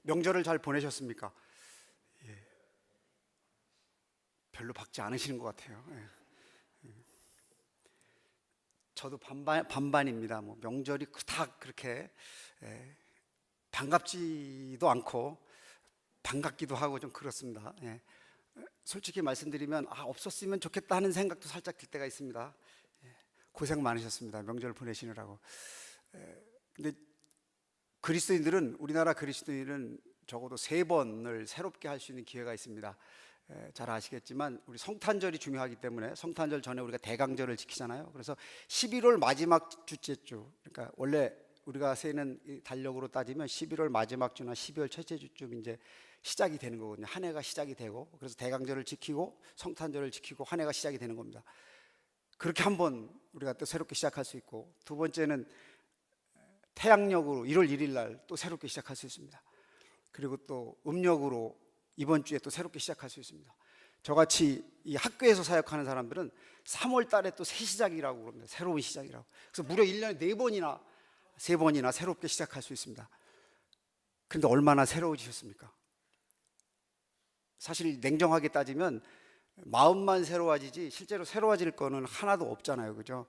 명절을 잘 보내셨습니까? 예, 별로 밝지 않으시는 것 같아요. 저도 반반입니다. 뭐 명절이 그닥 그렇게 반갑지도 않고 반갑기도 하고 좀 그렇습니다. 솔직히 말씀드리면 없었으면 좋겠다 하는 생각도 살짝 들 때가 있습니다. 고생 많으셨습니다. 명절 보내시느라고. 근데 그리스도인들은, 우리나라 그리스도인은 적어도 3번을 새롭게 할 수 있는 기회가 있습니다. 잘 아시겠지만 우리 성탄절이 중요하기 때문에 성탄절 전에 우리가 대강절을 지키잖아요. 그래서 11월 마지막 주째 주, 그러니까 원래 우리가 세는 달력으로 따지면 11월 마지막 주나 12월 첫째 주쯤 이제 시작이 되는 거거든요. 한 해가 시작이 되고, 그래서 대강절을 지키고 성탄절을 지키고 한 해가 시작이 되는 겁니다. 그렇게 한번 우리가 또 새롭게 시작할 수 있고, 두 번째는 태양력으로 1월 1일 날 또 새롭게 시작할 수 있습니다. 그리고 또 음력으로 이번 주에 또 새롭게 시작할 수 있습니다. 저같이 이 학교에서 사역하는 사람들은 3월 달에 또 새 시작이라고 그럽니다. 새로운 시작이라고. 그래서 무려 1년에 4번이나 3번이나 새롭게 시작할 수 있습니다. 그런데 얼마나 새로워지셨습니까? 사실 냉정하게 따지면 마음만 새로워지지 실제로 새로워질 거는 하나도 없잖아요. 그죠?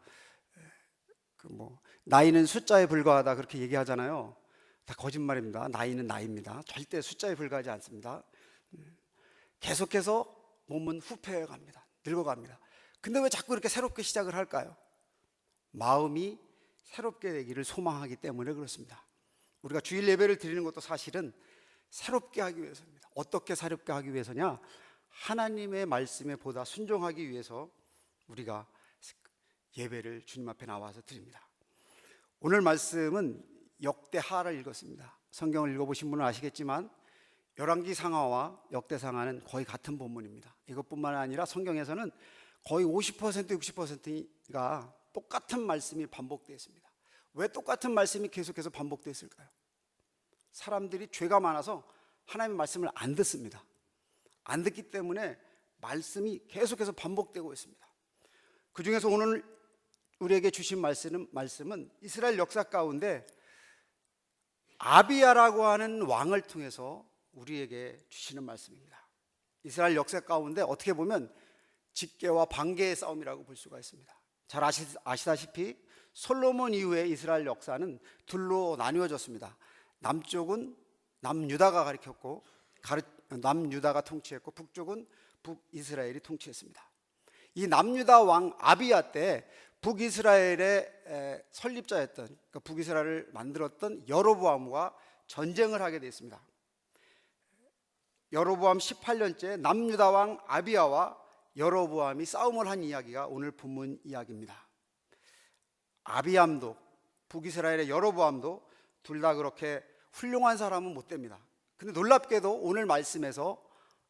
나이는 숫자에 불과하다 그렇게 얘기하잖아요. 다 거짓말입니다. 나이는 나이입니다. 절대 숫자에 불과하지 않습니다. 계속해서 몸은 후패해 갑니다. 늙어갑니다. 근데 왜 자꾸 이렇게 새롭게 시작을 할까요? 마음이 새롭게 되기를 소망하기 때문에 그렇습니다. 우리가 주일 예배를 드리는 것도 사실은 새롭게 하기 위해서입니다. 어떻게 새롭게 하기 위해서냐? 하나님의 말씀에 보다 순종하기 위해서 우리가 예배를 주님 앞에 나와서 드립니다. 오늘 말씀은 역대하를 읽었습니다. 성경을 읽어보신 분은 아시겠지만 열왕기 상하와 역대상하는 거의 같은 본문입니다. 이것뿐만 아니라 성경에서는 거의 50% 60%가 똑같은 말씀이 반복되어 있습니다. 왜 똑같은 말씀이 계속해서 반복됐을까요? 사람들이 죄가 많아서 하나님의 말씀을 안 듣습니다. 안 듣기 때문에 말씀이 계속해서 반복되고 있습니다. 그 중에서 오늘 우리에게 주신 말씀은 이스라엘 역사 가운데 아비야라고 하는 왕을 통해서 우리에게 주시는 말씀입니다. 이스라엘 역사 가운데 어떻게 보면 직계와 반계의 싸움이라고 볼 수가 있습니다. 잘 아시다시피 솔로몬 이후에 이스라엘 역사는 둘로 나뉘어졌습니다. 남쪽은 남유다가 가리켰고 남유다가 통치했고, 북쪽은 북이스라엘이 통치했습니다. 이 남유다 왕 아비야 때 북이스라엘의 설립자였던, 그러니까 북이스라엘을 만들었던 여로보암과 전쟁을 하게 됐습니다. 여로보암 18년째 남유다 왕 아비야와 여로보암이 싸움을 한 이야기가 오늘 본문 이야기입니다. 아비암도 북이스라엘의 여로보암도 둘 다 그렇게 훌륭한 사람은 못 됩니다. 근데 놀랍게도 오늘 말씀에서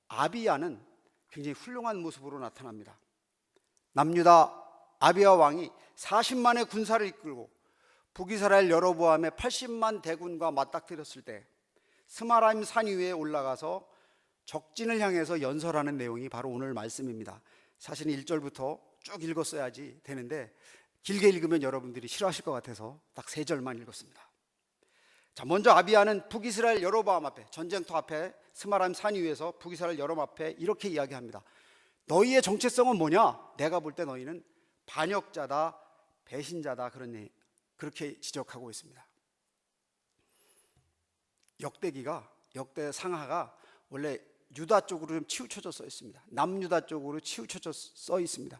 아비야는 굉장히 훌륭한 모습으로 나타납니다. 남유다 아비야 왕이 40만의 군사를 이끌고 북이스라엘 여로보암의 80만 대군과 맞닥뜨렸을 때 스마라임 산 위에 올라가서 적진을 향해서 연설하는 내용이 바로 오늘 말씀입니다. 사실은 1절부터 쭉 읽었어야지 되는데 길게 읽으면 여러분들이 싫어하실 것 같아서 딱 3절만 읽었습니다. 자, 먼저 아비야는 북이스라엘 여로보암 앞에, 전쟁터 앞에 스마라임 산 위에서 북이스라엘 여로보암 앞에 이렇게 이야기합니다. 너희의 정체성은 뭐냐? 내가 볼 때 너희는 반역자다, 배신자다, 그렇게 지적하고 있습니다. 역대상하가 원래 유다 쪽으로 좀 치우쳐져 써 있습니다. 남유다 쪽으로 치우쳐져 써 있습니다.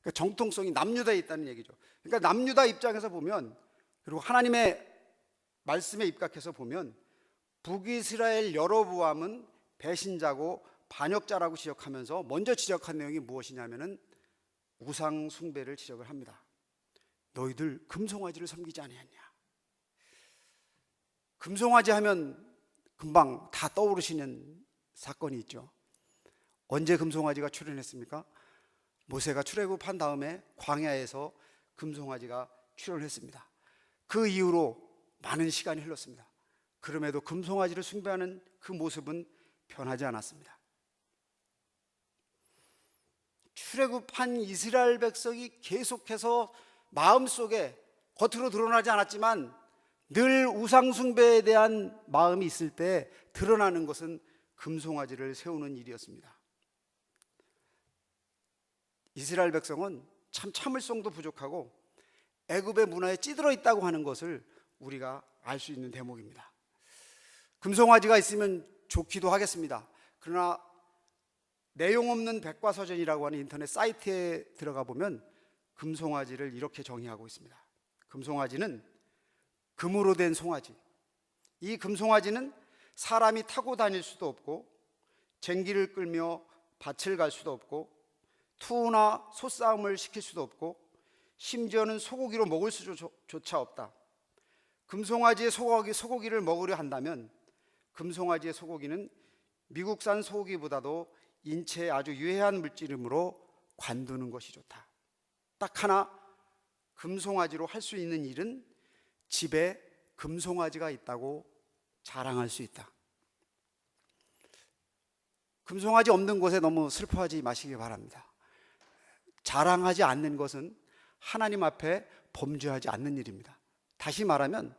그러니까 정통성이 남유다에 있다는 얘기죠. 그러니까 남유다 입장에서 보면, 그리고 하나님의 말씀에 입각해서 보면 북이스라엘 여로보암은 배신자고 반역자라고 지적하면서 먼저 지적한 내용이 무엇이냐면은 우상 숭배를 지적을 합니다. 너희들 금송아지를 섬기지 아니하냐. 금송아지 하면 금방 다 떠오르시는 사건이 있죠. 언제 금송아지가 출현했습니까? 모세가 출애굽한 다음에 광야에서 금송아지가 출현했습니다. 그 이후로 많은 시간이 흘렀습니다. 그럼에도 금송아지를 숭배하는 그 모습은 변하지 않았습니다. 출애굽한 이스라엘 백성이 계속해서 마음속에 겉으로 드러나지 않았지만 늘 우상숭배에 대한 마음이 있을 때 드러나는 것은 금송아지를 세우는 일이었습니다. 이스라엘 백성은 참 참을성도 부족하고 애굽의 문화에 찌들어 있다고 하는 것을 우리가 알 수 있는 대목입니다. 금송아지가 있으면 좋기도 하겠습니다. 그러나 내용 없는 백과사전이라고 하는 인터넷 사이트에 들어가 보면 금송아지를 이렇게 정의하고 있습니다. 금송아지는 금으로 된 송아지. 이 금송아지는 사람이 타고 다닐 수도 없고 쟁기를 끌며 밭을 갈 수도 없고 투나 소싸움을 시킬 수도 없고 심지어는 소고기로 먹을 수조차 없다. 금송아지의 소고기를 먹으려 한다면 금송아지의 소고기는 미국산 소고기보다도 인체에 아주 유해한 물질이므로 관두는 것이 좋다. 딱 하나 금송아지로 할 수 있는 일은 집에 금송아지가 있다고 자랑할 수 있다. 금송아지 없는 곳에 너무 슬퍼하지 마시기 바랍니다. 자랑하지 않는 것은 하나님 앞에 범죄하지 않는 일입니다. 다시 말하면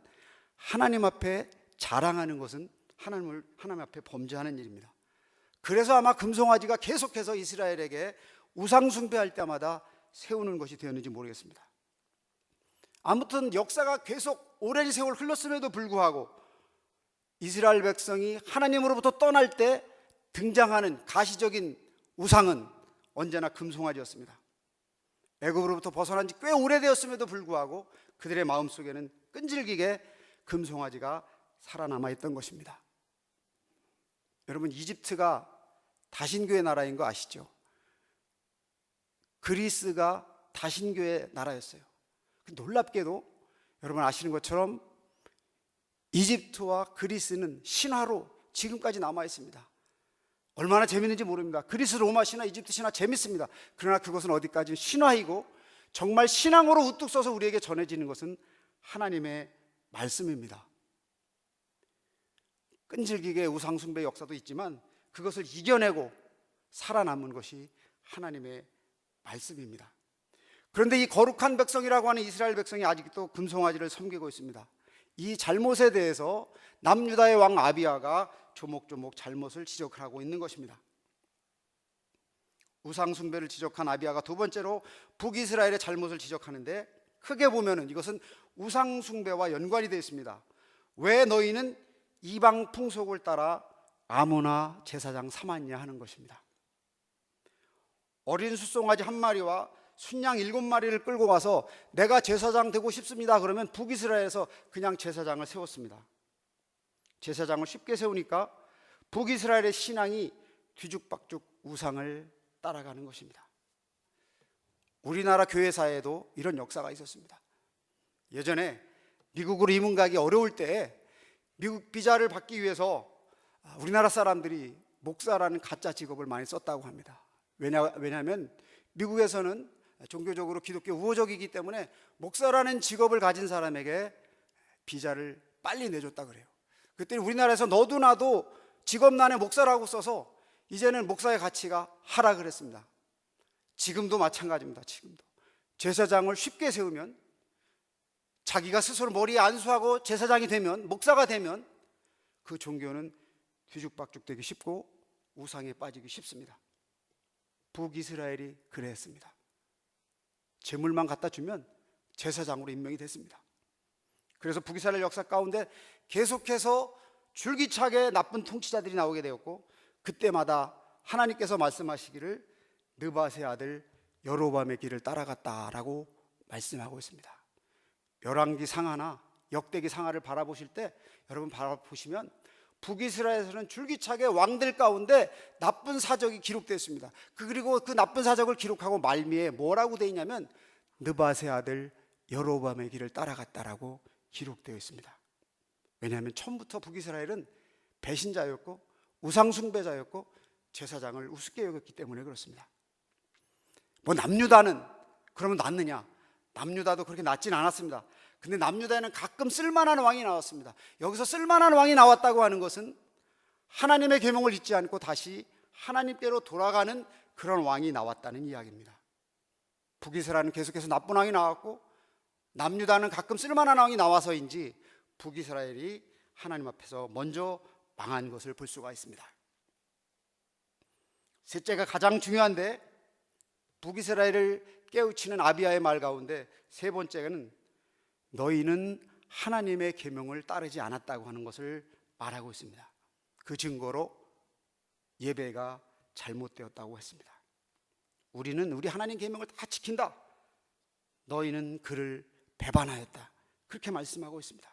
하나님 앞에 자랑하는 것은 하나님 앞에 범죄하는 일입니다. 그래서 아마 금송아지가 계속해서 이스라엘에게 우상숭배할 때마다 세우는 것이 되었는지 모르겠습니다. 아무튼 역사가 계속 오랜 세월 흘렀음에도 불구하고 이스라엘 백성이 하나님으로부터 떠날 때 등장하는 가시적인 우상은 언제나 금송아지였습니다. 애굽으로부터 벗어난 지 꽤 오래되었음에도 불구하고 그들의 마음속에는 끈질기게 금송아지가 살아남아 있던 것입니다. 여러분, 이집트가 다신교의 나라인 거 아시죠? 그리스가 다신교의 나라였어요. 놀랍게도 여러분 아시는 것처럼 이집트와 그리스는 신화로 지금까지 남아 있습니다. 얼마나 재밌는지 모릅니다. 그리스 로마 신화, 이집트 신화 재밌습니다. 그러나 그것은 어디까지 신화이고 정말 신앙으로 우뚝 서서 우리에게 전해지는 것은 하나님의 말씀입니다. 끈질기게 우상숭배 역사도 있지만 그것을 이겨내고 살아남은 것이 하나님의 말씀입니다. 그런데 이 거룩한 백성이라고 하는 이스라엘 백성이 아직도 금송아지를 섬기고 있습니다. 이 잘못에 대해서 남유다의 왕 아비야가 조목조목 잘못을 지적하고 있는 것입니다. 우상숭배를 지적한 아비야가 두 번째로 북이스라엘의 잘못을 지적하는데 크게 보면은 이것은 우상숭배와 연관이 되어 있습니다. 왜 너희는 이방 풍속을 따라 아무나 제사장 삼았냐 하는 것입니다. 어린 숫송아지 한 마리와 순양 7마리를 끌고 와서 내가 제사장 되고 싶습니다 그러면 북이스라엘에서 그냥 제사장을 세웠습니다. 제사장을 쉽게 세우니까 북이스라엘의 신앙이 뒤죽박죽 우상을 따라가는 것입니다. 우리나라 교회사에도 이런 역사가 있었습니다. 예전에 미국으로 이민 가기 어려울 때 미국 비자를 받기 위해서 우리나라 사람들이 목사라는 가짜 직업을 많이 썼다고 합니다. 왜냐하면 미국에서는 종교적으로 기독교 우호적이기 때문에 목사라는 직업을 가진 사람에게 비자를 빨리 내줬다 그래요. 그랬더니 우리나라에서 너도 나도 직업란에 목사라고 써서 이제는 목사의 가치가 하락을 했습니다. 지금도 마찬가지입니다. 지금도 제사장을 쉽게 세우면 자기가 스스로 머리에 안수하고 제사장이 되면 목사가 되면 그 종교는 뒤죽박죽되기 쉽고 우상에 빠지기 쉽습니다. 북이스라엘이 그랬습니다. 재물만 갖다 주면 제사장으로 임명이 됐습니다. 그래서 북이스라엘 역사 가운데 계속해서 줄기차게 나쁜 통치자들이 나오게 되었고 그때마다 하나님께서 말씀하시기를 느밧의 아들 여로보암의 길을 따라갔다라고 말씀하고 있습니다. 열왕기 상하나 역대기 상하를 바라보실 때 여러분 바라보시면 북이스라엘에서는 줄기차게 왕들 가운데 나쁜 사적이 기록되어 있습니다. 그리고 그 나쁜 사적을 기록하고 말미에 뭐라고 되어 있냐면 느밧의 아들 여로보암의 길을 따라갔다라고 기록되어 있습니다. 왜냐하면 처음부터 북이스라엘은 배신자였고 우상숭배자였고 제사장을 우습게 여겼기 때문에 그렇습니다. 뭐 남유다는 그러면 낫느냐? 남유다도 그렇게 낫진 않았습니다. 근데 남유다에는 가끔 쓸만한 왕이 나왔습니다. 여기서 쓸만한 왕이 나왔다고 하는 것은 하나님의 계명을 잊지 않고 다시 하나님께로 돌아가는 그런 왕이 나왔다는 이야기입니다. 북이스라엘은 계속해서 나쁜 왕이 나왔고 남유다는 가끔 쓸만한 왕이 나와서인지 북이스라엘이 하나님 앞에서 먼저 망한 것을 볼 수가 있습니다. 셋째가 가장 중요한데, 북이스라엘을 깨우치는 아비야의 말 가운데 세 번째는 너희는 하나님의 계명을 따르지 않았다고 하는 것을 말하고 있습니다. 그 증거로 예배가 잘못되었다고 했습니다. 우리는 우리 하나님 계명을 다 지킨다, 너희는 그를 배반하였다, 그렇게 말씀하고 있습니다.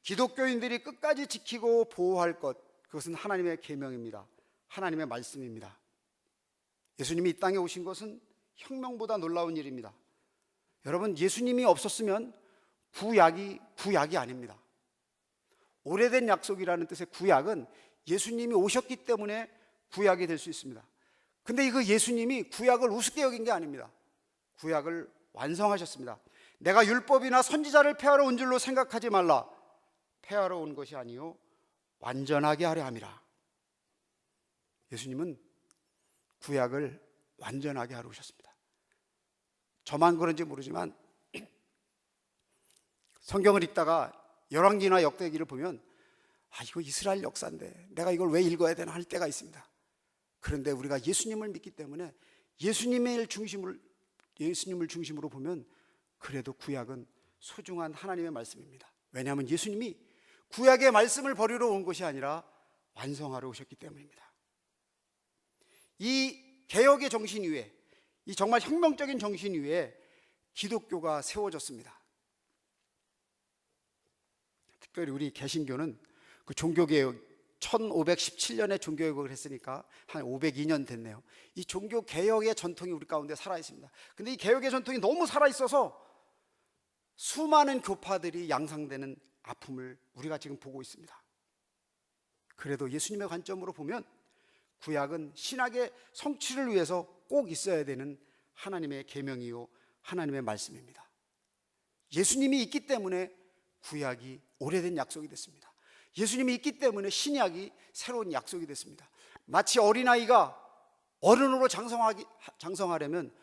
기독교인들이 끝까지 지키고 보호할 것, 그것은 하나님의 계명입니다. 하나님의 말씀입니다. 예수님이 이 땅에 오신 것은 혁명보다 놀라운 일입니다. 여러분, 예수님이 없었으면 구약이 아닙니다. 오래된 약속이라는 뜻의 구약은 예수님이 오셨기 때문에 구약이 될 수 있습니다. 근데 그 예수님이 구약을 우습게 여긴 게 아닙니다. 구약을 완성하셨습니다. 내가 율법이나 선지자를 폐하러 온 줄로 생각하지 말라. 폐하러 온 것이 아니요 완전하게 하려 함이라. 예수님은 구약을 완전하게 하러 오셨습니다. 저만 그런지 모르지만 성경을 읽다가 열왕기나 역대기를 보면 이거 이스라엘 역사인데 내가 이걸 왜 읽어야 되나 할 때가 있습니다. 그런데 우리가 예수님을 믿기 때문에 예수님을 중심으로 보면 그래도 구약은 소중한 하나님의 말씀입니다. 왜냐하면 예수님이 구약의 말씀을 버리러 온 것이 아니라 완성하러 오셨기 때문입니다. 이 개혁의 정신 위에, 이 정말 혁명적인 정신 위에 기독교가 세워졌습니다. 특별히 우리 개신교는 그 종교개혁 1517년에 종교개혁을 했으니까 한 502년 됐네요. 이 종교개혁의 전통이 우리 가운데 살아있습니다. 근데 이 개혁의 전통이 너무 살아있어서 수많은 교파들이 양상되는 아픔을 우리가 지금 보고 있습니다. 그래도 예수님의 관점으로 보면 구약은 신약의 성취를 위해서 꼭 있어야 되는 하나님의 계명이요 하나님의 말씀입니다. 예수님이 있기 때문에 구약이 오래된 약속이 됐습니다. 예수님이 있기 때문에 신약이 새로운 약속이 됐습니다. 마치 어린아이가 어른으로 장성하려면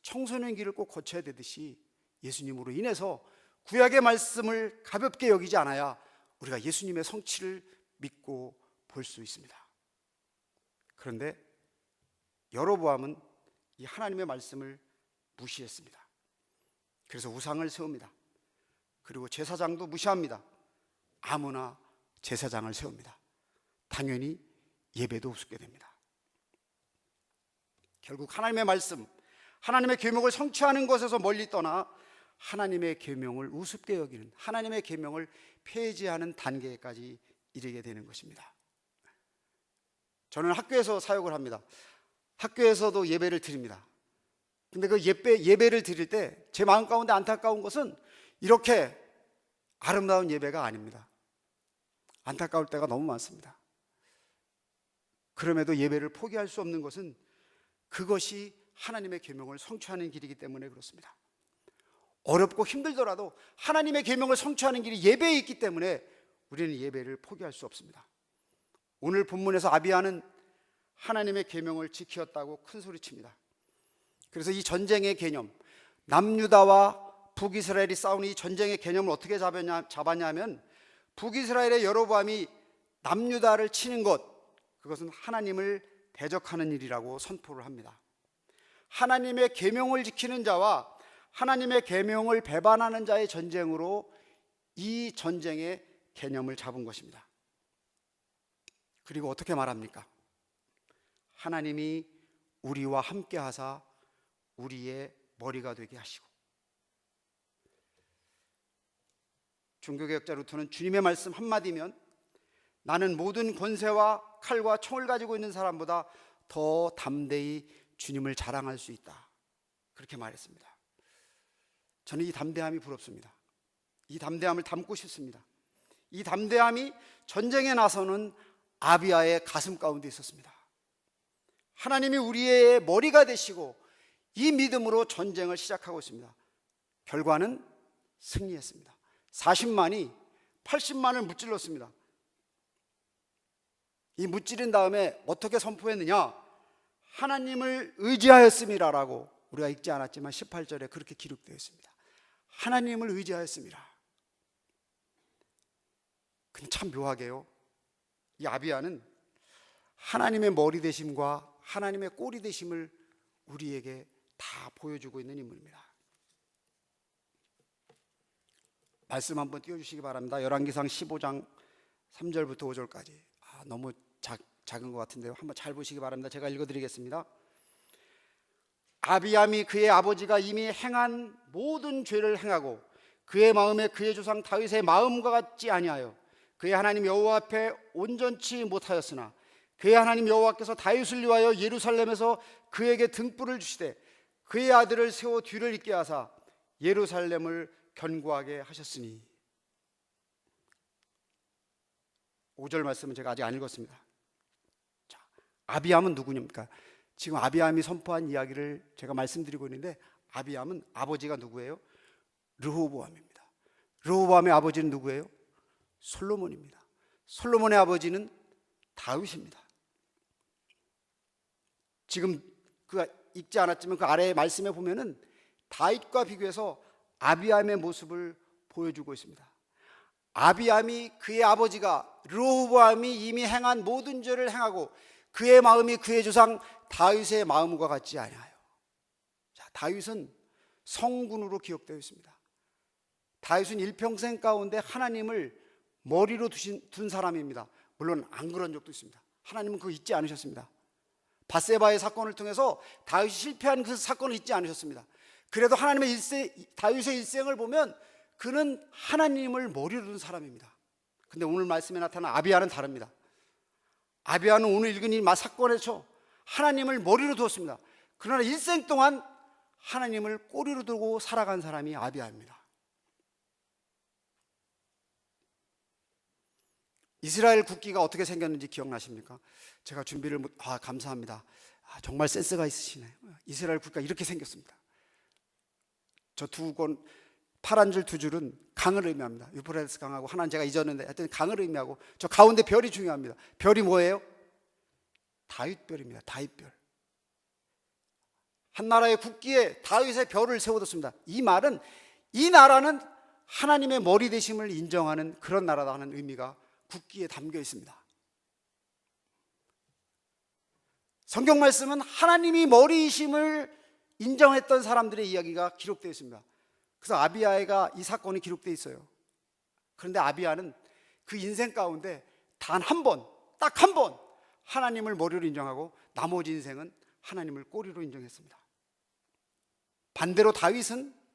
청소년기를 꼭 거쳐야 되듯이 예수님으로 인해서 구약의 말씀을 가볍게 여기지 않아야 우리가 예수님의 성취를 믿고 볼 수 있습니다. 그런데 여로보암은 이 하나님의 말씀을 무시했습니다. 그래서 우상을 세웁니다. 그리고 제사장도 무시합니다. 아무나 제사장을 세웁니다. 당연히 예배도 우습게 됩니다. 결국 하나님의 말씀, 하나님의 계명을 성취하는 것에서 멀리 떠나 하나님의 계명을 우습게 여기는, 하나님의 계명을 폐지하는 단계까지 이르게 되는 것입니다. 저는 학교에서 사역을 합니다. 학교에서도 예배를 드립니다. 근데 그 예배를 드릴 때 제 마음 가운데 안타까운 것은 이렇게 아름다운 예배가 아닙니다. 안타까울 때가 너무 많습니다. 그럼에도 예배를 포기할 수 없는 것은 그것이 하나님의 계명을 성취하는 길이기 때문에 그렇습니다. 어렵고 힘들더라도 하나님의 계명을 성취하는 길이 예배에 있기 때문에 우리는 예배를 포기할 수 없습니다. 오늘 본문에서 아비야는 하나님의 계명을 지켰다고 큰 소리칩니다. 그래서 이 전쟁의 개념, 남유다와 북이스라엘이 싸우는 이 전쟁의 개념을 어떻게 잡았냐 하면 북이스라엘의 여로보암이 남유다를 치는 것, 그것은 하나님을 대적하는 일이라고 선포를 합니다. 하나님의 계명을 지키는 자와 하나님의 계명을 배반하는 자의 전쟁으로 이 전쟁의 개념을 잡은 것입니다. 그리고 어떻게 말합니까? 하나님이 우리와 함께 하사 우리의 머리가 되게 하시고. 종교개혁자 루터는 주님의 말씀 한마디면 나는 모든 권세와 칼과 총을 가지고 있는 사람보다 더 담대히 주님을 자랑할 수 있다, 그렇게 말했습니다. 저는 이 담대함이 부럽습니다. 이 담대함을 담고 싶습니다. 이 담대함이 전쟁에 나서는 아비야의 가슴 가운데 있었습니다. 하나님이 우리의 머리가 되시고 이 믿음으로 전쟁을 시작하고 있습니다. 결과는 승리했습니다. 40만이 80만을 무찔렀습니다. 이 무찌른 다음에 어떻게 선포했느냐? 하나님을 의지하였음이라라고 우리가 읽지 않았지만 18절에 그렇게 기록되어 있습니다. 하나님을 의지하였습니다. 근데 참 묘하게요, 이 아비야는 하나님의 머리 되심과 하나님의 꼬리 되심을 우리에게 다 보여주고 있는 인물입니다. 말씀 한번 띄워주시기 바랍니다. 열왕기상 15장 3절부터 5절까지. 너무 작은 것 같은데요, 한번 잘 보시기 바랍니다. 제가 읽어드리겠습니다. 아비암이 그의 아버지가 이미 행한 모든 죄를 행하고 그의 마음에 그의 조상 다윗의 마음과 같지 아니하여 그의 하나님 여호와 앞에 온전치 못하였으나 그의 하나님 여호와께서 다윗을 위하여 예루살렘에서 그에게 등불을 주시되 그의 아들을 세워 뒤를 잇게 하사 예루살렘을 견고하게 하셨으니. 5절 말씀은 제가 아직 안 읽었습니다. 자, 아비암은 누구입니까? 지금 아비암이 선포한 이야기를 제가 말씀드리고 있는데, 아비암은 아버지가 누구예요? 르호보암입니다. 르호보암의 아버지는 누구예요? 솔로몬입니다. 솔로몬의 아버지는 다윗입니다. 지금 그가 읽지 않았지만 그 아래의 말씀에 보면은 다윗과 비교해서 아비암의 모습을 보여주고 있습니다. 아비암이 그의 아버지가 르호보암이 이미 행한 모든 죄를 행하고 그의 마음이 그의 조상 다윗의 마음과 같지 아니하여. 자, 다윗은 성군으로 기억되어 있습니다. 다윗은 일평생 가운데 하나님을 머리로 둔 사람입니다. 물론 안 그런 적도 있습니다. 하나님은 그거 잊지 않으셨습니다. 밧세바의 사건을 통해서 다윗이 실패한 그 사건을 잊지 않으셨습니다. 그래도 다윗의 일생을 보면 그는 하나님을 머리로 둔 사람입니다. 근데 오늘 말씀에 나타난 아비야는 다릅니다. 아비야는 오늘 읽은 이 사건에서 하나님을 머리로 두었습니다. 그러나 일생 동안 하나님을 꼬리로 두고 살아간 사람이 아비야입니다. 이스라엘 국기가 어떻게 생겼는지 기억나십니까? 제가 준비를 감사합니다. 정말 센스가 있으시네요. 이스라엘 국기가 이렇게 생겼습니다. 저 파란 줄 두 줄은 강을 의미합니다. 유프라테스 강하고 하나는 제가 잊었는데 하여튼 강을 의미하고, 저 가운데 별이 중요합니다. 별이 뭐예요? 다윗별입니다. 다윗별. 한 나라의 국기에 다윗의 별을 세워뒀습니다. 이 말은 이 나라는 하나님의 머리 되심을 인정하는 그런 나라다는 의미가 국기에 담겨 있습니다. 성경 말씀은 하나님이 머리이심을 인정했던 사람들의 이야기가 기록되어 있습니다. 그래서 아비야가 이 사건이 기록되어 있어요. 그런데 아비야는 그 인생 가운데 단 한 번, 딱 한 번 하나님을 머리로 인정하고 나머지 인생은 하나님을 꼬리로 인정했습니다. 반대로 다윗은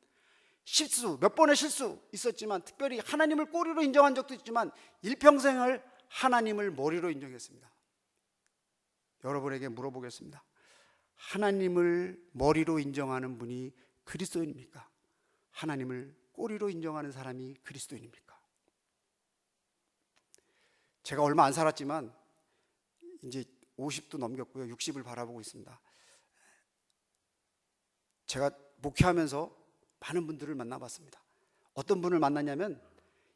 몇 번의 실수 있었지만, 특별히 하나님을 꼬리로 인정한 적도 있지만 일평생을 하나님을 머리로 인정했습니다. 여러분에게 물어보겠습니다. 하나님을 머리로 인정하는 분이 그리스도인입니까? 하나님을 꼬리로 인정하는 사람이 그리스도인입니까? 제가 얼마 안 살았지만 이제 50도 넘겼고요. 60을 바라보고 있습니다. 제가 목회하면서 많은 분들을 만나봤습니다. 어떤 분을 만났냐면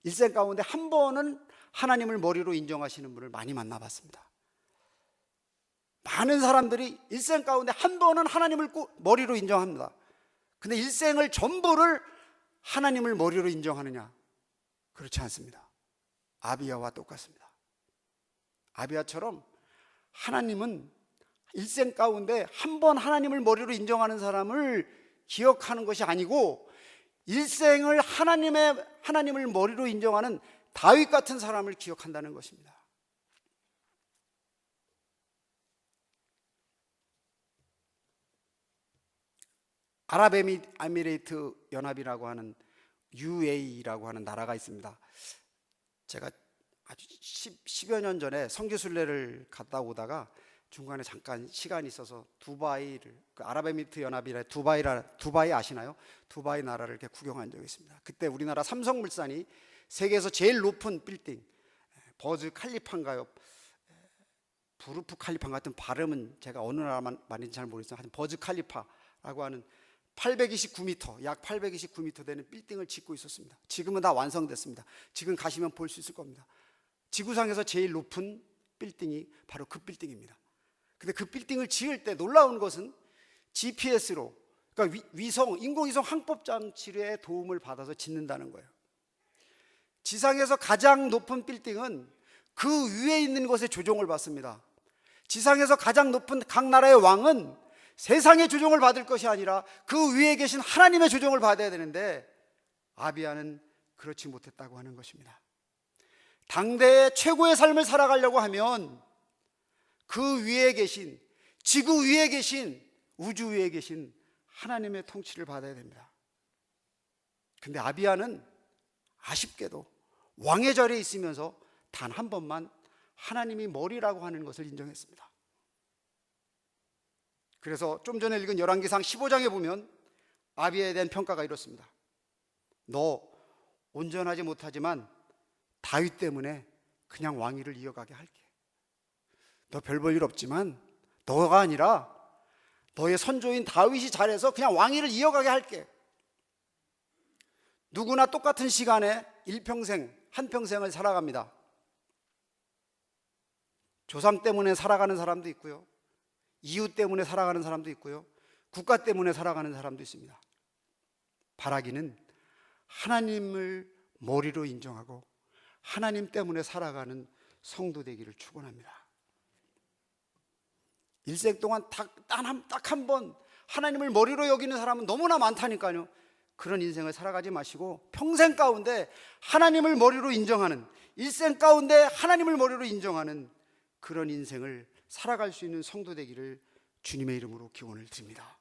일생 가운데 한 번은 하나님을 머리로 인정하시는 분을 많이 만나봤습니다. 많은 사람들이 일생 가운데 한 번은 하나님을 머리로 인정합니다. 근데 일생을 전부를 하나님을 머리로 인정하느냐? 그렇지 않습니다. 아비야와 똑같습니다. 아비야처럼 하나님은 일생 가운데 한 번 하나님을 머리로 인정하는 사람을 기억하는 것이 아니고 일생을 하나님을 머리로 인정하는 다윗 같은 사람을 기억한다는 것입니다. 아랍에미레이트 연합이라고 하는 UAE라고 하는 나라가 있습니다. 제가 아주 10여 년 전에 성지순례를 갔다 오다가 중간에 잠깐 시간이 있어서 두바이를, 아랍에미리트 연합이라 두바이 아시나요? 두바이 나라를 이렇게 구경한 적이 있습니다. 그때 우리나라 삼성물산이 세계에서 제일 높은 빌딩, 버즈 칼리파인가요? 부르프 칼리파 같은 발음은 제가 어느 나라 말인지 잘 모르겠어요. 하여튼 버즈 칼리파라고 하는 829m, 약 829m 되는 빌딩을 짓고 있었습니다. 지금은 다 완성됐습니다. 지금 가시면 볼 수 있을 겁니다. 지구상에서 제일 높은 빌딩이 바로 그 빌딩입니다. 근데 그 빌딩을 지을 때 놀라운 것은 GPS로, 그러니까 인공위성 항법 장치의 도움을 받아서 짓는다는 거예요. 지상에서 가장 높은 빌딩은 그 위에 있는 것의 조종을 받습니다. 지상에서 가장 높은 각 나라의 왕은 세상의 조종을 받을 것이 아니라 그 위에 계신 하나님의 조종을 받아야 되는데, 아비야는 그렇지 못했다고 하는 것입니다. 당대의 최고의 삶을 살아가려고 하면 그 위에 계신, 지구 위에 계신, 우주 위에 계신 하나님의 통치를 받아야 됩니다. 근데 아비야는 아쉽게도 왕의 자리에 있으면서 단 한 번만 하나님이 머리라고 하는 것을 인정했습니다. 그래서 좀 전에 읽은 열왕기상 15장에 보면 아비야에 대한 평가가 이렇습니다. 너 온전하지 못하지만 다윗 때문에 그냥 왕위를 이어가게 할게. 너 별 볼 일 없지만 너가 아니라 너의 선조인 다윗이 잘해서 그냥 왕위를 이어가게 할게. 누구나 똑같은 시간에 일평생, 한평생을 살아갑니다. 조상 때문에 살아가는 사람도 있고요, 이웃 때문에 살아가는 사람도 있고요, 국가 때문에 살아가는 사람도 있습니다. 바라기는 하나님을 머리로 인정하고 하나님 때문에 살아가는 성도 되기를 축원합니다. 일생 동안 딱 한 번 하나님을 머리로 여기는 사람은 너무나 많다니까요. 그런 인생을 살아가지 마시고 평생 가운데 하나님을 머리로 인정하는, 일생 가운데 하나님을 머리로 인정하는 그런 인생을 살아갈 수 있는 성도 되기를 주님의 이름으로 기원을 드립니다.